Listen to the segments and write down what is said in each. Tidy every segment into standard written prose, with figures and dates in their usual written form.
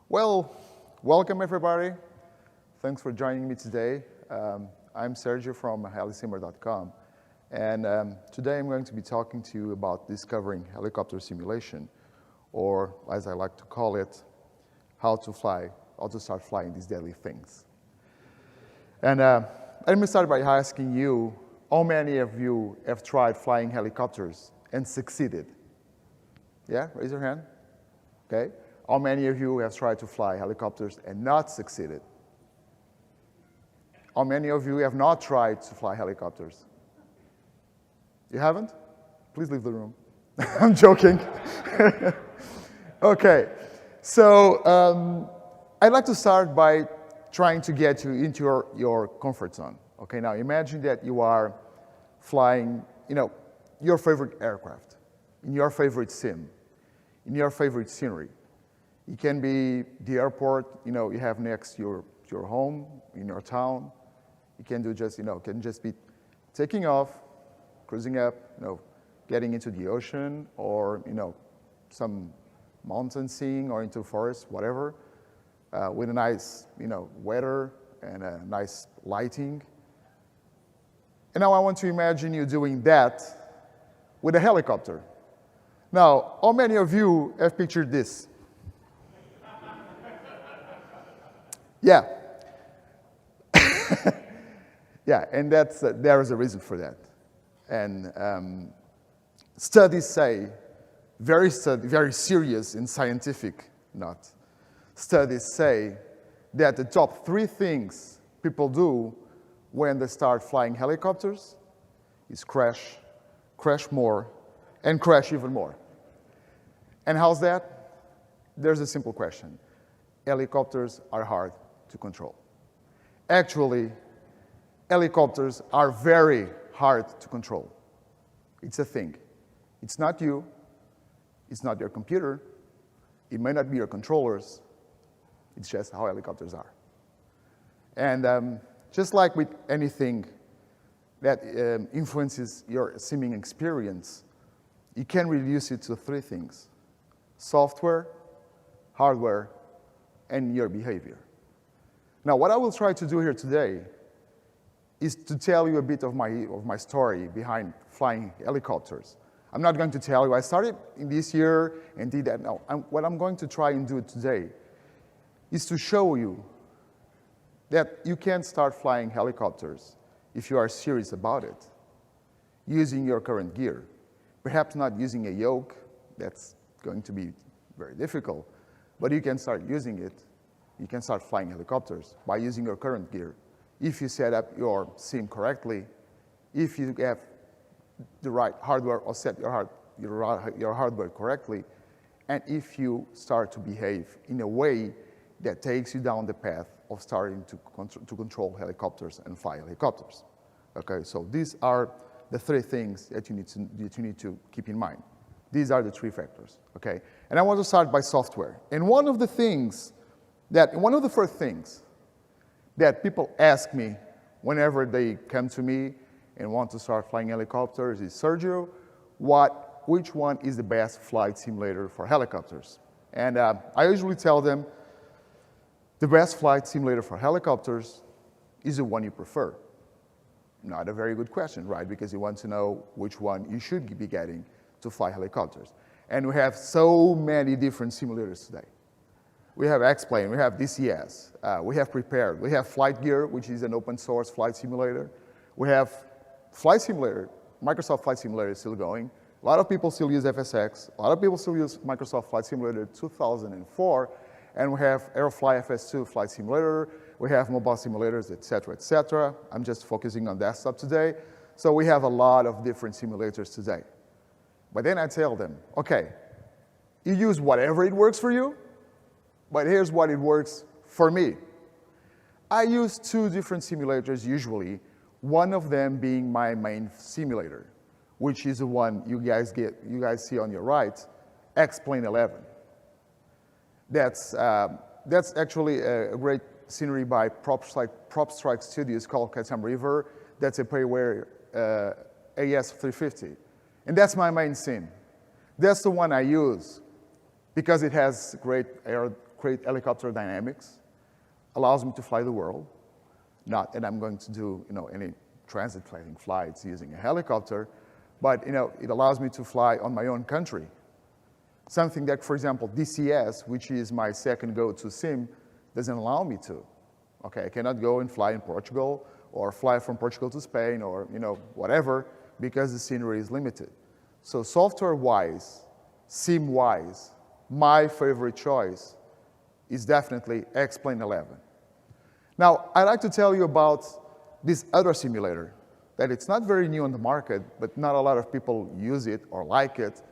Well, welcome everybody. Thanks for joining me today. I'm Sérgio from HeliSimmer.com, and today I'm going to be talking to you about discovering helicopter simulation, or as I like to call it, how to start flying these deadly things. And let me start by asking you, how many of you have tried flying helicopters and succeeded? Yeah, raise your hand. Okay. How many of you have tried to fly helicopters and not succeeded? How many of you have not tried to fly helicopters? You haven't? Please leave the room. I'm joking. Okay, so I'd like to start by trying to get you into your comfort zone. Okay, now imagine that you are flying, your favorite aircraft, in your favorite sim, in your favorite scenery. It can be the airport, you have next to your home, in your town. It can can just be taking off, cruising up, getting into the ocean, or some mountain scene or into forest, whatever, with a nice weather and a nice lighting. And now I want to imagine you doing that with a helicopter. Now, how many of you have pictured this? Yeah. Yeah, and there is a reason for that. And studies say, very serious and scientific, not, studies say that the top 3 things people do when they start flying helicopters is crash, crash more, and crash even more. And how's that? There's a simple question. Helicopters are hard to control. Actually, helicopters are very hard to control. It's a thing. It's not you. It's not your computer. It may not be your controllers. It's just how helicopters are. And just like with anything that influences your simming experience, you can reduce it to 3 things: software, hardware, and your behavior. Now, what I will try to do here today is to tell you a bit of my story behind flying helicopters. I'm not going to tell you I started in this year and did that. No, what I'm going to try and do today is to show you that you can start flying helicopters if you are serious about it, using your current gear. Perhaps not using a yoke, that's going to be very difficult, but you can start using it. You can start flying helicopters by using your current gear. If you set up your sim correctly, if you have the right hardware or set your hardware correctly, and if you start to behave in a way that takes you down the path of starting to control helicopters and fly helicopters. Okay, so these are the 3 things that you need to keep in mind. These are the 3 factors, okay? And I want to start by software. And one of the first things that people ask me whenever they come to me and want to start flying helicopters is, Sergio, which one is the best flight simulator for helicopters? And I usually tell them the best flight simulator for helicopters is the one you prefer. Not a very good question, right? Because you want to know which one you should be getting to fly helicopters. And we have so many different simulators today. We have X-Plane, we have DCS, we have Prepared, we have Flight Gear, which is an open source flight simulator. We have Flight Simulator, Microsoft Flight Simulator is still going. A lot of people still use FSX, a lot of people still use Microsoft Flight Simulator 2004, and we have Aerofly FS2 Flight Simulator, we have mobile simulators, et cetera, et cetera. I'm just focusing on desktop today. So we have a lot of different simulators today. But then I tell them, okay, you use whatever it works for you, but here's what it works for me. I use 2 different simulators usually, one of them being my main simulator, which is the one you guys see on your right, X-Plane 11. That's actually a great scenery by Prop Strike Studios called Katam River. That's a payware AS350. And that's my main sim. That's the one I use because it has great create helicopter dynamics, allows me to fly the world. Not that I'm going to do any transit flights using a helicopter, but it allows me to fly on my own country. Something that, for example, DCS, which is my second go-to sim, doesn't allow me to. Okay, I cannot go and fly in Portugal or fly from Portugal to Spain or whatever, because the scenery is limited. So software-wise, sim-wise, my favorite choice is definitely X-Plane 11. Now, I'd like to tell you about this other simulator that it's not very new on the market, but not a lot of people use it or like it.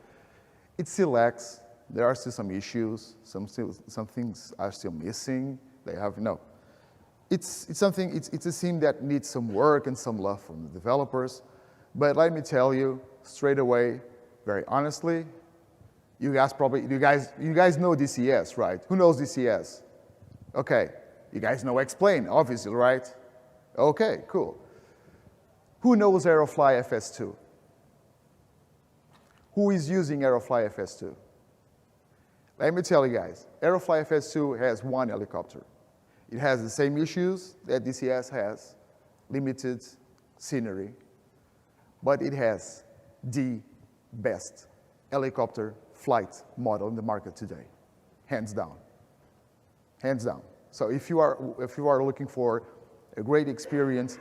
It still lacks. There are still some issues. Some things are still missing. They have It's a sim that needs some work and some love from the developers. But let me tell you straight away, very honestly, you guys know DCS, right? Who knows DCS? Okay, you guys know X-Plane, obviously, right? Okay, cool. Who knows Aerofly FS2? Who is using Aerofly FS2? Let me tell you guys, Aerofly FS2 has one helicopter. It has the same issues that DCS has, limited scenery, but it has the best helicopter flight model in the market today, hands down. Hands down. So if you are looking for a great experience,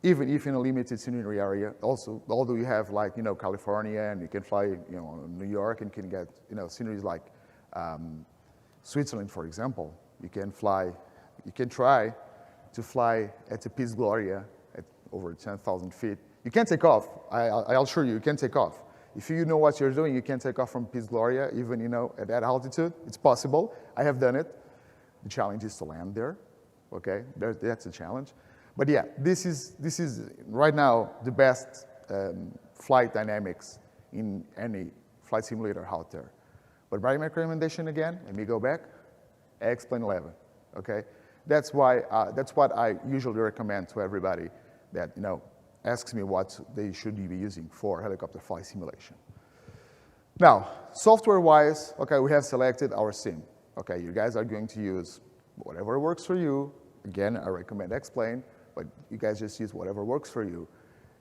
even if in a limited scenery area, also, although you have California and you can fly New York and can get sceneries like Switzerland, for example, you can try to fly at the Piz Gloria at over 10,000 feet. You can take off. I'll assure you can take off. If you know what you're doing, you can take off from Piz Gloria, even at that altitude. It's possible. I have done it. The challenge is to land there. Okay, that's a challenge. But yeah, this is right now the best flight dynamics in any flight simulator out there. But my recommendation again, let me go back, X-Plane 11. Okay, that's what I usually recommend to everybody that asks me what they should be using for helicopter flight simulation. Now, software-wise, okay, we have selected our sim. Okay, you guys are going to use whatever works for you. Again, I recommend X-Plane, but you guys just use whatever works for you.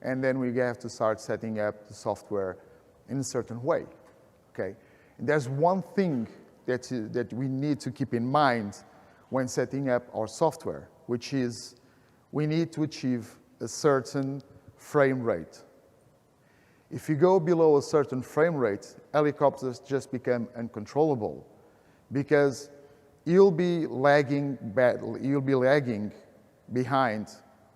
And then we have to start setting up the software in a certain way. Okay, and there's one thing that we need to keep in mind when setting up our software, which is we need to achieve a certain frame rate. If you go below a certain frame rate, helicopters just become uncontrollable because you'll be lagging behind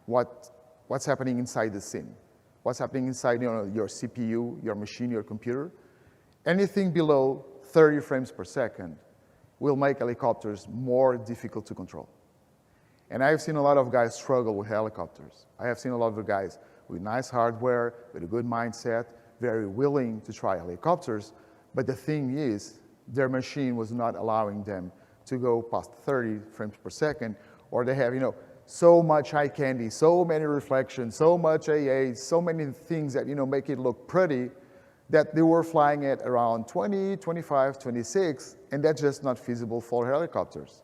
what's happening inside the sim, what's happening inside your CPU, your machine, your computer. Anything below 30 frames per second will make helicopters more difficult to control. And I've seen a lot of guys struggle with helicopters. I have seen a lot of guys with nice hardware, with a good mindset, very willing to try helicopters, but the thing is, their machine was not allowing them to go past 30 frames per second, or they have, so much eye candy, so many reflections, so much AA, so many things that, make it look pretty, that they were flying at around 20, 25, 26, and that's just not feasible for helicopters.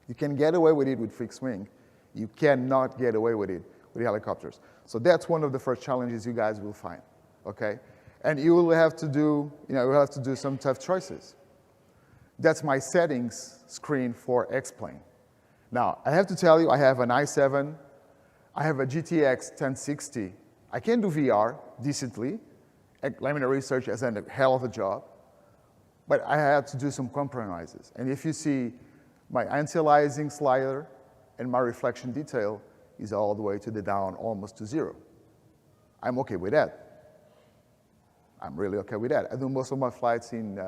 You can get away with it with fixed wing. You cannot get away with it with helicopters. So that's one of the first challenges you guys will find, okay? And you will have to do, some tough choices. That's my settings screen for X-Plane. Now, I have to tell you, I have an i7, I have a GTX 1060. I can do VR decently. Laminar Research has done a hell of a job, but I had to do some compromises. And if you see, my anti-aliasing slider and my reflection detail is all the way to the down, almost to zero. I'm okay with that. I'm really okay with that. I do most of my flights in,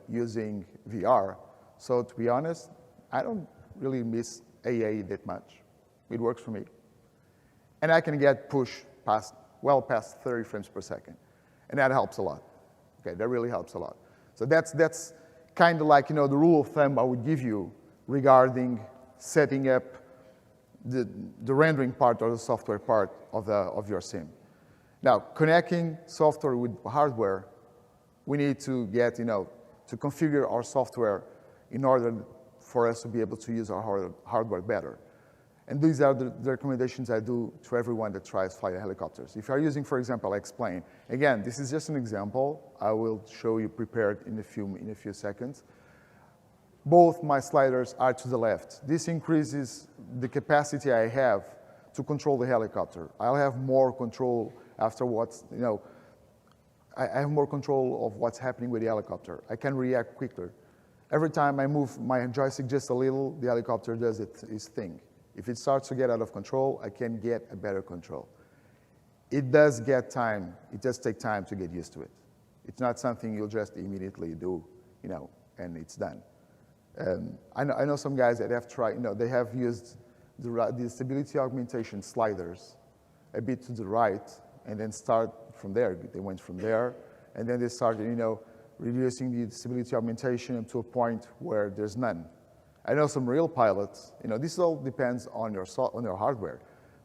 using VR. So to be honest, I don't really miss AA that much. It works for me. And I can get pushed well past 30 frames per second. And that helps a lot. Okay, that really helps a lot. So that's kind of like, the rule of thumb I would give you regarding setting up the rendering part or the software part of your sim. Now, connecting software with hardware, we need to get, to configure our software, in order for us to be able to use our hardware better. And these are the recommendations I do to everyone that tries flying helicopters. If you are using, for example, X-Plane, again, this is just an example. I will show you prepared in a few seconds. Both my sliders are to the left. This increases the capacity I have to control the helicopter. I'll have more control after I have more control of what's happening with the helicopter. I can react quicker. Every time I move my joystick just a little, the helicopter does its thing. If it starts to get out of control, I can get a better control. It does get time. It does take time to get used to it. It's not something you'll just immediately do, and it's done. I know some guys that have tried, they have used the stability augmentation sliders a bit to the right, and then start from there. They went from there, and then they started, reducing the stability augmentation to a point where there's none. I know some real pilots, this all depends on your hardware,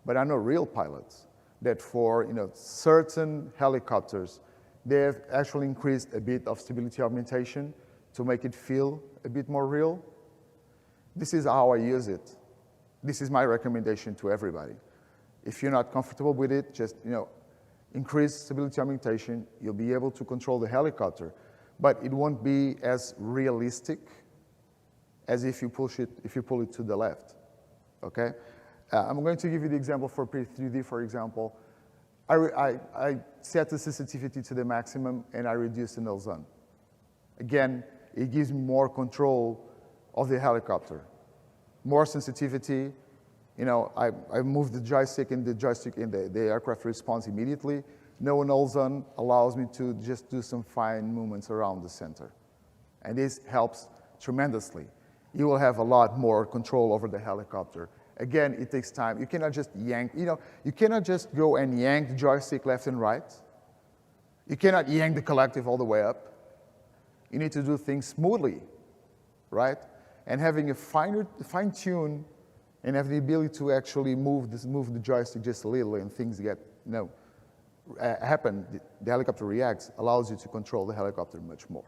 but I know real pilots that for, certain helicopters, they have actually increased a bit of stability augmentation to make it feel a bit more real. This is how I use it. This is my recommendation to everybody. If you're not comfortable with it, just, increase stability augmentation. You'll be able to control the helicopter, but it won't be as realistic as if you pull it to the left, okay? I'm going to give you the example for P3D, for example. I set the sensitivity to the maximum and I reduce the null zone. Again, it gives me more control of the helicopter. More sensitivity, I move the joystick and the aircraft responds immediately. No null zone allows me to just do some fine movements around the center. And this helps tremendously. You will have a lot more control over the helicopter. Again, it takes time. You cannot just yank, you cannot just go and yank the joystick left and right. You cannot yank the collective all the way up. You need to do things smoothly, right? And having a fine tune and have the ability to actually move the joystick just a little and things get, happen, the helicopter reacts, allows you to control the helicopter much more.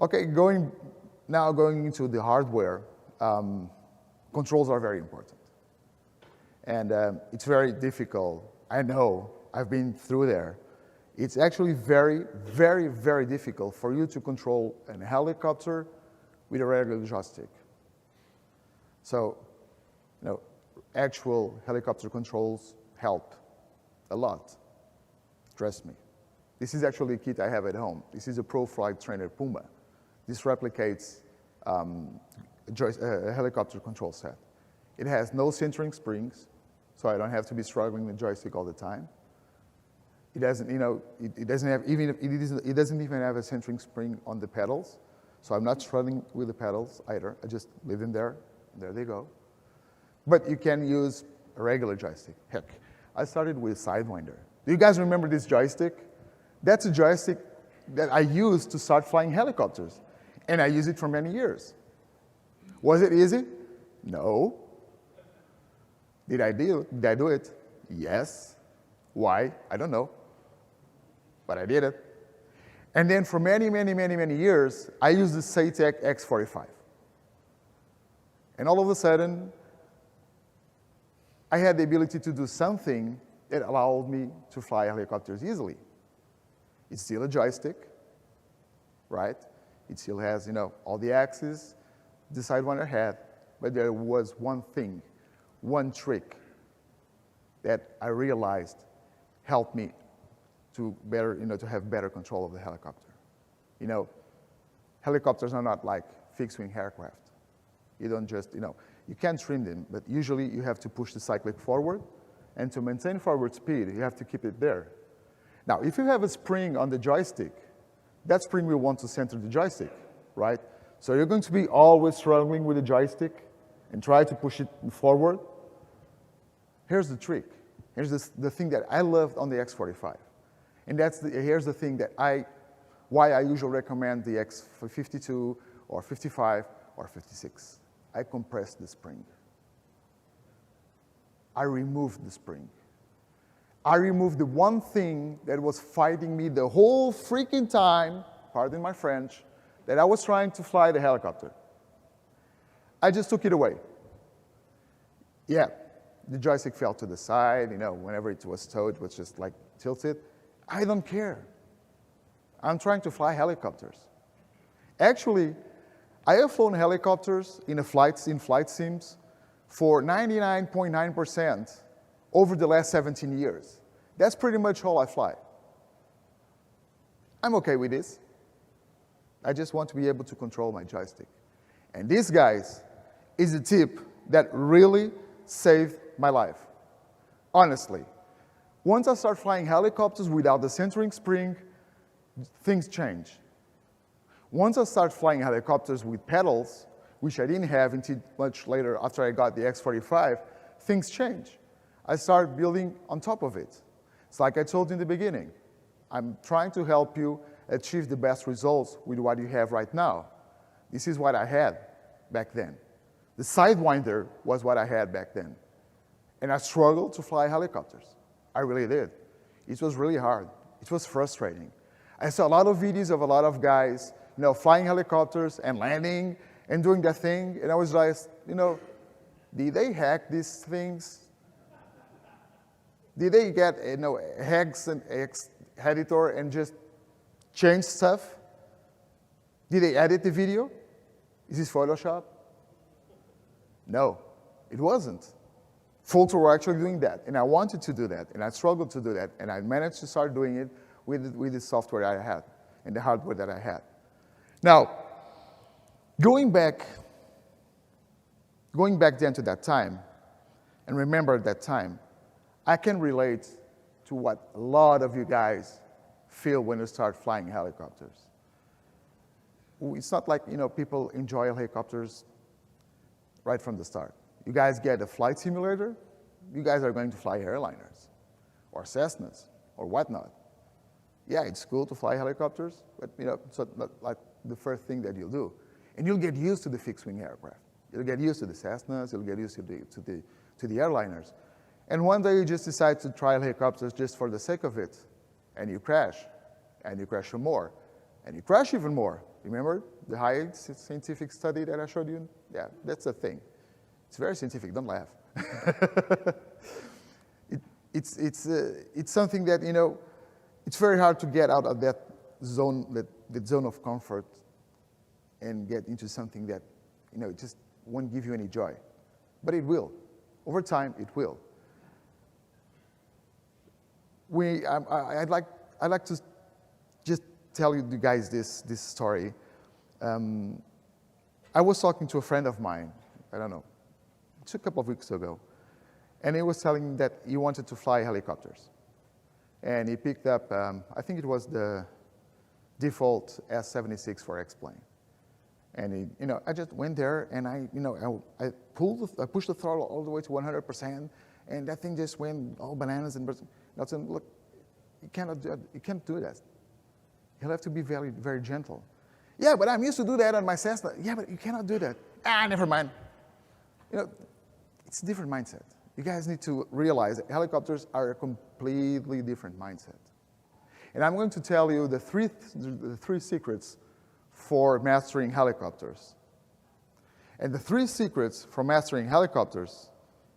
Okay, going into the hardware, controls are very important. And it's very difficult. I know, I've been through there. It's actually very, very, very difficult for you to control a helicopter with a regular joystick. So, actual helicopter controls help a lot. Trust me. This is actually a kit I have at home. This is a Pro Flight Trainer Puma. This replicates a helicopter control set. It has no centering springs, so I don't have to be struggling with the joystick all the time. It doesn't, it doesn't even have a centering spring on the pedals, so I'm not struggling with the pedals either. I just leave them there, and there they go. But you can use a regular joystick. Heck, I started with Sidewinder. Do you guys remember this joystick? That's a joystick that I used to start flying helicopters, and I used it for many years. Was it easy? No. Did I do it? Yes. Why? I don't know. But I did it. And then for many, many, many, many years, I used the Saytech X45. And all of a sudden, I had the ability to do something that allowed me to fly helicopters easily. It's still a joystick, right? It still has, all the axes the Sidewinder had, but there was one thing, one trick that I realized helped me to better, to have better control of the helicopter. Helicopters are not like fixed-wing aircraft. You don't just, you can trim them, but usually you have to push the cyclic forward, and to maintain forward speed, you have to keep it there. Now, if you have a spring on the joystick, that spring will want to center the joystick, right? So you're going to be always struggling with the joystick and try to push it forward. Here's the trick. Here's the thing that I loved on the X45. And here's the thing that why I usually recommend the X52 or 55 or 56. I compressed the spring. I removed the spring. I removed the one thing that was fighting me the whole freaking time, pardon my French, that I was trying to fly the helicopter. I just took it away. Yeah, the joystick fell to the side, whenever it was towed, it was just like tilted. I don't care. I'm trying to fly helicopters. Actually, I have flown helicopters in flight sims for 99.9% over the last 17 years. That's pretty much all I fly. I'm okay with this. I just want to be able to control my joystick. And this, guys, is a tip that really saved my life. Honestly. Once I start flying helicopters without the centering spring, things change. Once I start flying helicopters with pedals, which I didn't have until much later after I got the X45, things change. I start building on top of it. It's like I told you in the beginning. I'm trying to help you achieve the best results with what you have right now. This is what I had back then. The Sidewinder was what I had back then. And I struggled to fly helicopters. I really did. It was really hard. It was frustrating. I saw a lot of videos of a lot of guys, flying helicopters and landing and doing that thing. And I was like, did they hack these things? Did they get, hacks and editor and just change stuff? Did they edit the video? Is this Photoshop? No, it wasn't. Folks were actually doing that, and I wanted to do that, and I struggled to do that, and I managed to start doing it with the software I had and the hardware that I had. Now, going back then to that time, and remember that time, I can relate to what a lot of you guys feel when you start flying helicopters. It's not like, people enjoy helicopters right from the start. You guys get a flight simulator, you guys are going to fly airliners or Cessnas or whatnot. Yeah, it's cool to fly helicopters, but it's not like the first thing that you'll do. And you'll get used to the fixed-wing aircraft. You'll get used to the Cessnas, you'll get used to the airliners. And one day you just decide to try helicopters just for the sake of it, and you crash some more, and you crash even more. Remember the high scientific study that I showed you? Yeah, that's the thing. It's very scientific, don't laugh. It's something that, it's very hard to get out of that zone, that zone of comfort and get into something that, it just won't give you any joy. But it will. Over time, it will. I'd like to just tell you guys this story. I was talking to a friend of mine, I don't know, it's a couple of weeks ago, and he was telling me that he wanted to fly helicopters. And he picked up, I think it was the default S-76 for X-plane. And I just went there and I pushed the throttle all the way to 100%, and that thing just went all bananas. And I said, look, you can't do that. You'll have to be very, very gentle. Yeah, but I'm used to do that on my Cessna. Yeah, but you cannot do that. Never mind. It's a different mindset. You guys need to realize that helicopters are a completely different mindset. And I'm going to tell you the three secrets for mastering helicopters. And the three secrets for mastering helicopters,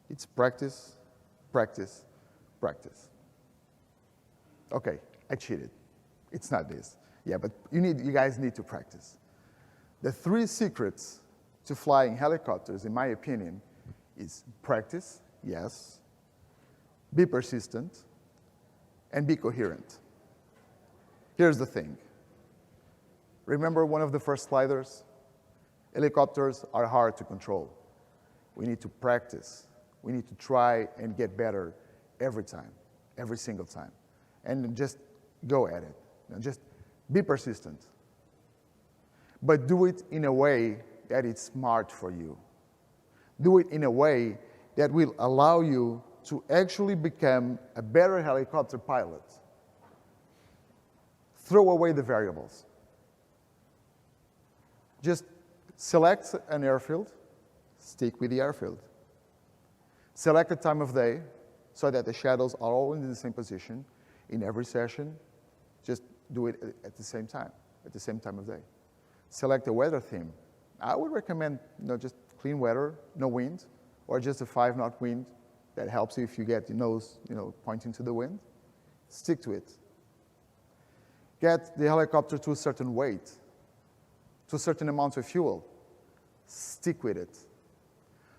it's practice, practice, practice. Okay, I cheated. It's not this. Yeah, but you guys need to practice. The three secrets to flying helicopters, in my opinion, is practice, yes, be persistent, and be coherent. Here's the thing. Remember one of the first sliders? Helicopters are hard to control. We need to practice. We need to try and get better every time, every single time. And just go at it. Just be persistent. But do it in a way that is smart for you. Do it in a way that will allow you to actually become a better helicopter pilot. Throw away the variables. Just select an airfield, stick with the airfield. Select a time of day so that the shadows are all in the same position in every session. Just do it at the same time of day. select a weather theme. I would recommend just clean weather, no wind, or just a 5-knot wind. That helps you if you get your nose pointing to the wind. Stick to it. Get the helicopter to a certain weight, to a certain amount of fuel. Stick with it.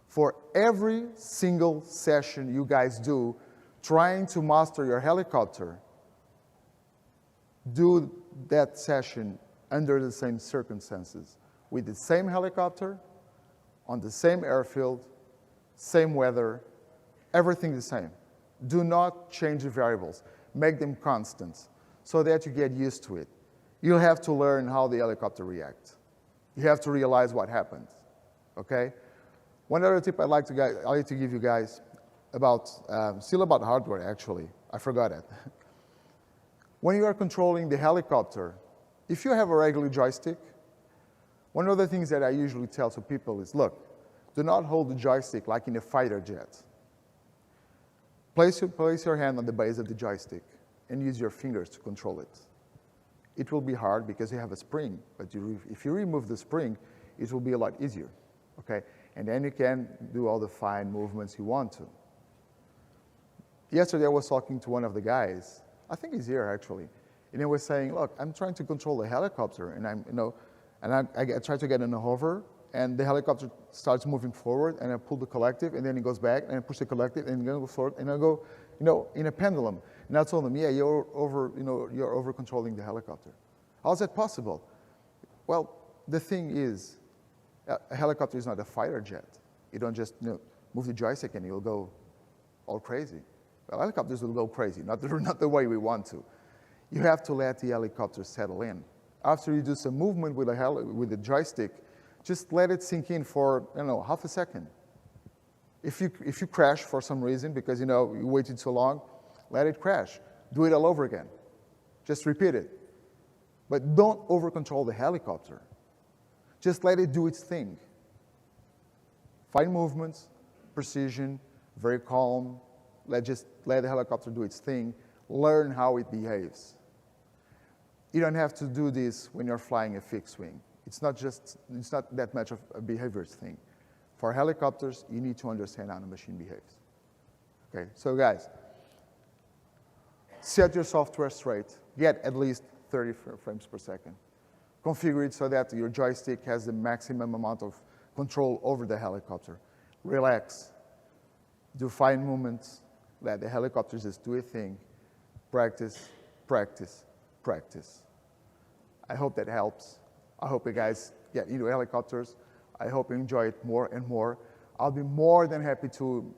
For every single session you guys do trying to master your helicopter, do that session under the same circumstances, with the same helicopter, on the same airfield, same weather, everything the same. Do not change the variables. Make them constant so that you get used to it. You'll have to learn how the helicopter reacts. You have to realize what happens, okay? One other tip I'd like to give you guys still about hardware actually, I forgot it. When you are controlling the helicopter, if you have a regular joystick, one of the things that I usually tell to people is, look, do not hold the joystick like in a fighter jet. Place your hand on the base of the joystick and use your fingers to control it. It will be hard because you have a spring, but if you remove the spring, it will be a lot easier, okay? And then you can do all the fine movements you want to. Yesterday I was talking to one of the guys, I think he's here actually, and he was saying, look, I'm trying to control the helicopter, and I try to get in a hover, and the helicopter starts moving forward, and I pull the collective, and then it goes back, and I push the collective, and then go forward, and I go, in a pendulum. And I told him, yeah, you're over controlling the helicopter. How is that possible? Well, the thing is, a helicopter is not a fighter jet. You don't just move the joystick and you'll go all crazy. Well, helicopters will go crazy, not the way we want to. You have to let the helicopter settle in. After you do some movement with the joystick, just let it sink in for, half a second. If you crash for some reason because, you waited too long, let it crash. Do it all over again. Just repeat it. But don't over-control the helicopter. Just let it do its thing. Fine movements, precision, very calm. Let the helicopter do its thing. Learn how it behaves. You don't have to do this when you're flying a fixed wing. It's not that much of a behaviors thing. For helicopters, you need to understand how the machine behaves. Okay, so guys, set your software straight. Get at least 30 frames per second. Configure it so that your joystick has the maximum amount of control over the helicopter. Relax. Do fine movements. Let the helicopter just do a thing. Practice, practice, practice. I hope that helps. I hope you guys get into helicopters. I hope you enjoy it more and more. I'll be more than happy to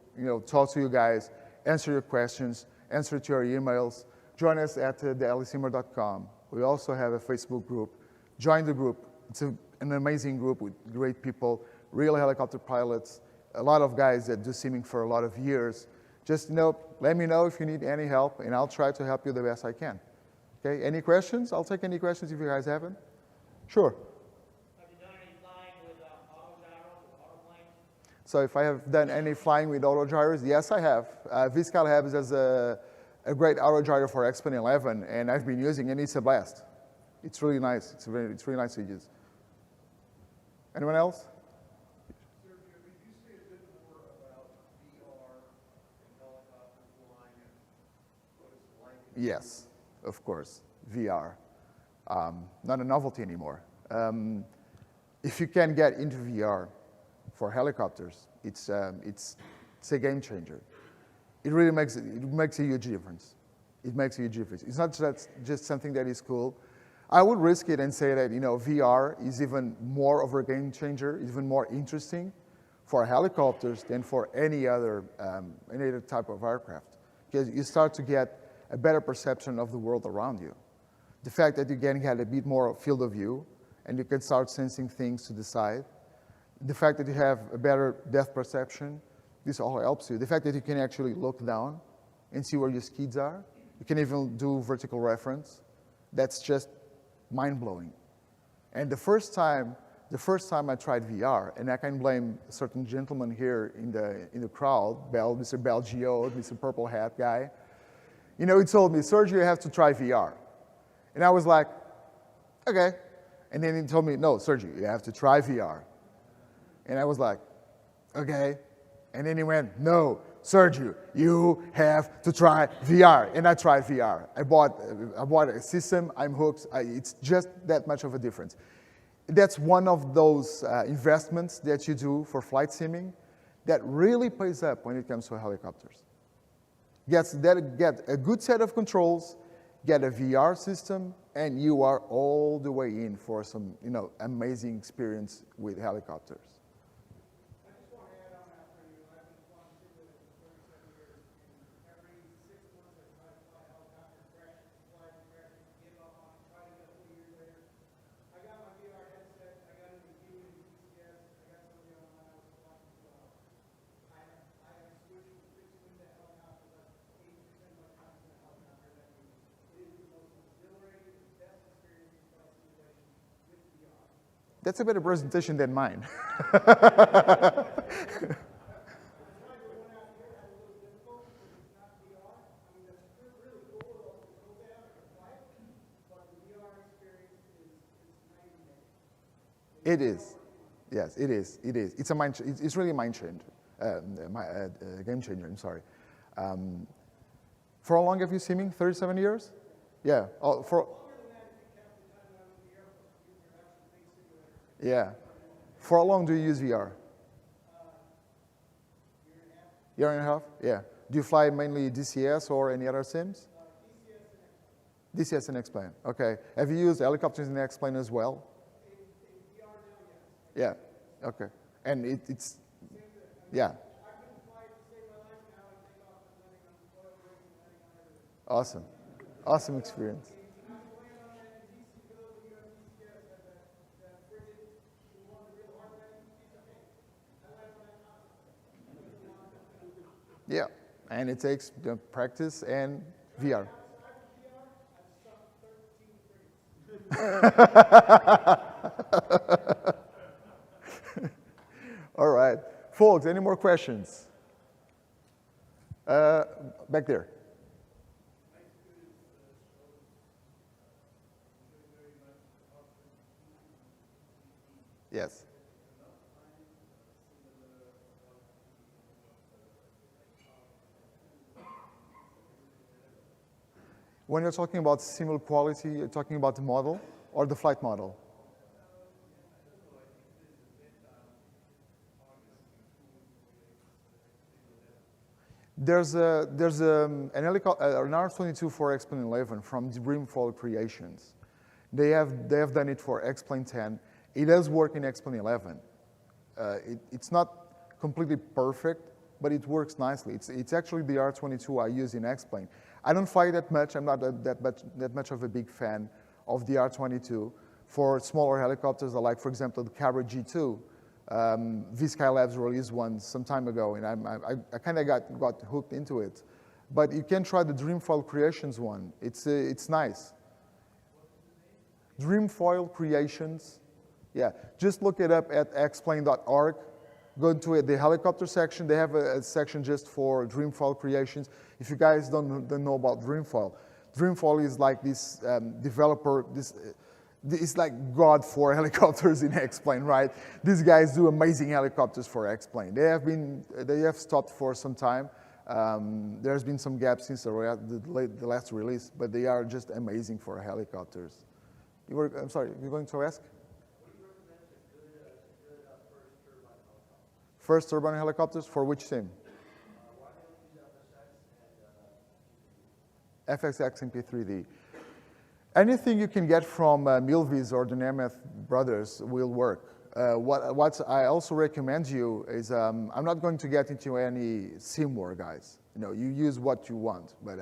talk to you guys, answer your questions, answer to your emails. Join us at the HeliSimmer.com. We also have a Facebook group. Join the group. It's an amazing group with great people, real helicopter pilots, a lot of guys that do simming for a lot of years. Just let me know if you need any help, and I'll try to help you the best I can. Okay, any questions? I'll take any questions if you guys haven't. Sure. Have you done any flying with autogyros or autoplanes? So if I have done any flying with autogyros, yes, I have. Viscal has a great autogyro for X-Plane 11, and I've been using it, and it's a blast. It's really nice. It's really nice to use. Anyone else? Sergio, could you say a bit more about VR and helicopter flying and what it's like? Yes, of course, VR. Not a novelty anymore. If you can get into VR for helicopters, it's a game changer. It really makes a huge difference. It makes a huge difference. It's not just something that is cool. I would risk it and say that VR is even more of a game changer, even more interesting for helicopters than for any other type of aircraft, because you start to get a better perception of the world around you. The fact that you can get a bit more field of view and you can start sensing things to the side. The fact that you have a better depth perception, this all helps you. The fact that you can actually look down and see where your skids are. You can even do vertical reference. That's just mind-blowing. And the first time I tried VR, and I can blame a certain gentleman here in the crowd, Mr. Belgio, Mr. Purple Hat guy. He told me, Sergio, you have to try VR. And I was like, okay. And then he told me, no, Sergio, you have to try VR. And I was like, okay. And then he went, no, Sergio, you have to try VR. And I tried VR. I bought a system, I'm hooked. It's just that much of a difference. That's one of those investments that you do for flight simming that really pays up when it comes to helicopters. Get a good set of controls, get a VR system, and you are all the way in for some, amazing experience with helicopters. I just want to add on after you. I've been flying simulators for 37 years, and every 6 months I try to fly a helicopter, crash, give up on it, try to get a full year later. I got my VR headset, I got it in View and DCS, I got somebody online I was flying as well. I have switched from fixed wing to helicopter, but 80% of my time is in a helicopter. That means it is the most exhilarating, best experience in flight simulation with VR. That's a better presentation than mine. It is. Yes, it is. It is. It's a mind. It's really a mind change. Game changer. I'm sorry. For how long have you simming? 37 years? Yeah. Oh, yeah. For how long do you use VR? Year and a half? Yeah. Do you fly mainly DCS or any other sims? DCS and X-Plane. Okay. Have you used helicopters in X-Plane as well? Yeah. Okay. And it's yeah. Awesome. Awesome experience. Yeah. And it takes practice and VR. All right. Folks, any more questions? Back there. Yes. When you're talking about similar quality, you're talking about the model or the flight model? There's an R-22 for X-Plane 11 from Dreamfall Creations. They have done it for X-Plane 10. It does work in X-Plane 11. It's not completely perfect, but it works nicely. It's actually the R-22 I use in X-Plane. I don't fly that much. I'm not that much of a big fan of the R-22. For smaller helicopters, I like, for example, the Cabra G2. Skylabs released one some time ago, and I kind of got hooked into it. But you can try the Dreamfoil Creations one. It's nice. Dreamfoil Creations. Yeah, just look it up at xplane.org. Go to the helicopter section. They have a section just for Dreamfoil Creations. If you guys don't know about Dreamfoil, Dreamfoil is like this developer. It's like God for helicopters in X-Plane, right? These guys do amazing helicopters for X-Plane. They have stopped for some time. There's been some gaps since the last release, but they are just amazing for helicopters. I'm sorry, you're going to ask? First turbine helicopters for which sim? FXX and P3D. Anything you can get from Milvies or the Nemeth brothers will work. What I also recommend you is, I'm not going to get into any sim war, guys. You use what you want, but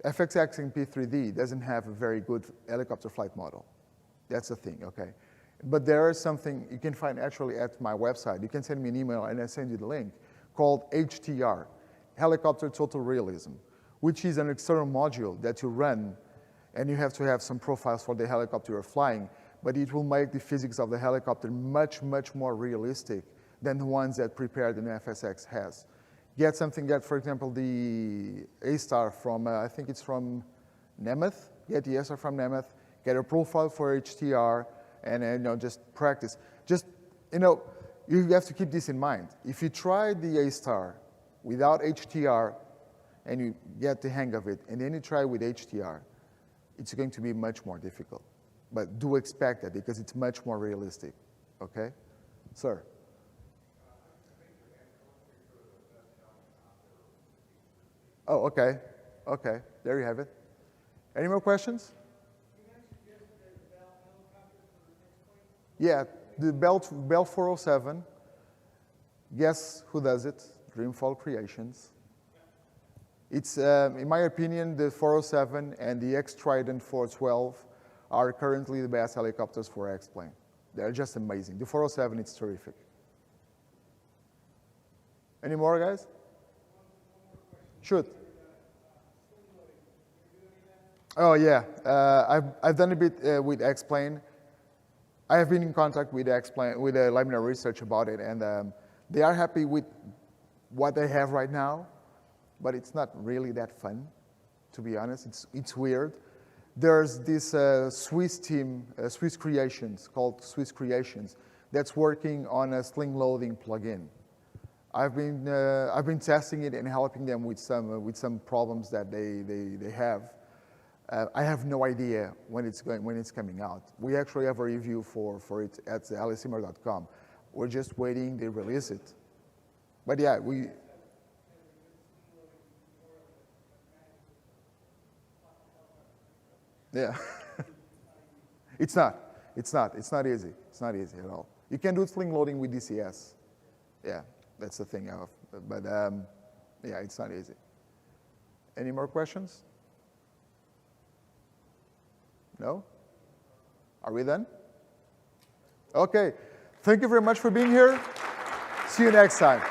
FXX and P3D doesn't have a very good helicopter flight model. That's the thing, okay? But there is something you can find actually at my website. You can send me an email and I send you the link, called HTR, Helicopter Total Realism, which is an external module that you run, and you have to have some profiles for the helicopter you're flying, but it will make the physics of the helicopter much, much more realistic than the ones that Prepared and FSX has. Get something that, for example, the A-Star from, I think it's from Nemeth, get the A-Star from Nemeth, get a profile for HTR, and just practice. Just, you have to keep this in mind. If you try the A-star without HTR and you get the hang of it, and then you try with HTR, it's going to be much more difficult. But do expect that because it's much more realistic, okay? Sir? Oh, okay. Okay, there you have it. Any more questions? Yeah, the Bell 407. Guess who does it? Dreamfall Creations. It's, in my opinion, the 407 and the X-Trident 412 are currently the best helicopters for X-plane. They're just amazing. The 407, it's terrific. Any more, guys? Shoot. Oh, yeah. I've done a bit with X-plane. I have been in contact with X-plane, with Leibniz Research about it, and they are happy with what they have right now, but it's not really that fun, to be honest. It's weird. There's this Swiss team, Swiss Creations, called Swiss Creations, that's working on a sling loading plugin. I've been testing it and helping them with some problems that they have. I have no idea when it's coming out. We actually have a review for it at HeliSimmer.com. We're just waiting to release it. But yeah, yeah. It's not easy. It's not easy at all. You can do sling loading with DCS. Yeah, that's the thing. But yeah, it's not easy. Any more questions? No? Are we done? Okay. Thank you very much for being here. See you next time.